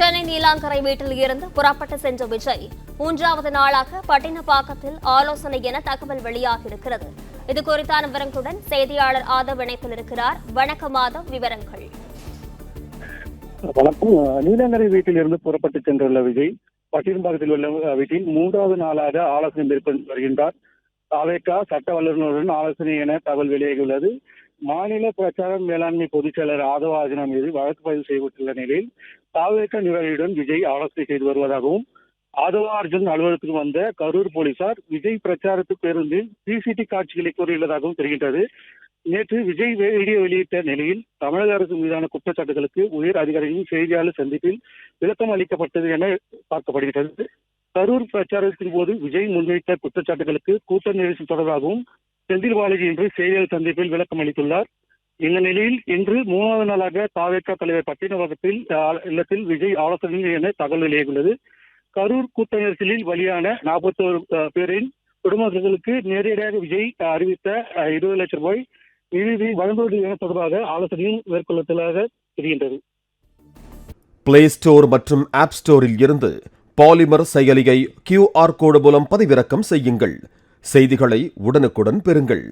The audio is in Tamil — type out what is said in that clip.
சென்னை நீலாங்கரை வீட்டில் இருந்து புறப்பட்டு சென்ற விஜய் 3வது நாளாக பட்டினப்பாக்கத்தில் ஆலோசனை என தகவல் வெளியாகியிருக்கிறது. இது குறித்தான விவரங்களுடன் செய்தியாளர் ஆதவ் இணைப்பில் இருக்கிறார். வணக்கம் ஆதவ், விவரங்கள். வணக்கம். நீலாங்கரை வீட்டில் இருந்து புறப்பட்டு சென்றுள்ள விஜய் பட்டினப்பாக்கத்தில் உள்ள வீட்டில் 3வது நாளாக ஆலோசனை மேற்கொண்டு வருகின்றார். தாவேகா சட்ட வல்லுநருடன் ஆலோசனை என தகவல் வெளியாகியுள்ளது. மாநில பிரச்சார மேலாண்மை பொதுச் செயலர் ஆதவ அர்ஜுனா மீது வழக்கு பதிவு செய்யப்பட்டுள்ள நிலையில் தாவேகா நிர்வாகியுடன் விஜய் ஆலோசனை செய்து வருவதாகவும், ஆதவ அர்ஜுன் அலுவலகத்துக்கு வந்த கரூர் போலீசார் விஜய் பிரச்சாரத்து பேருந்தில் சிசிடி காட்சிகளை கூறியுள்ளதாகவும் தெரிகின்றது. நேற்று விஜய் வீடியோ வெளியிட்ட நிலையில் தமிழக அரசு மீதான குற்றச்சாட்டுகளுக்கு உயர் அதிகாரிகளின் செய்தியாளர் சந்திப்பில் விளக்கம் அளிக்கப்பட்டது என பார்க்கப்படுகிறது. கரூர் பிரச்சாரத்தின் போது விஜய் முன்வைத்த குற்றச்சாட்டுகளுக்கு கூட்ட நெரிசல் தொடர்பாகவும் செந்தில் பாலாஜி இன்று செய்தியாளர் சந்திப்பில் விளக்கம் அளித்துள்ளார். இந்த நிலையில் இன்று 3வது நாளாக தாவேகா தலைவர் பட்டினப்பாக்கத்தில் இல்லத்தில் விஜய் ஆலோசனை என தகவல் வெளியாகியுள்ளது. கரூர் கூட்ட நெரிசலில் பலியான 41 பேரின் குடும்பங்களுக்கு நேரடியாக விஜய் அறிவித்த 20 லட்சம் ரூபாய் நிதி வழங்குவது என தொடர்பாக ஆலோசனையும் மேற்கொள்ளதாக தெரிகின்றது. பிளே ஸ்டோர் மற்றும் ஆப் ஸ்டோரில் இருந்து பாலிமர் செயலியை QR கோடு மூலம் பதிவிறக்கம் செய்யுங்கள். செய்திகளை உடனுக்குடன் பெறுங்கள்.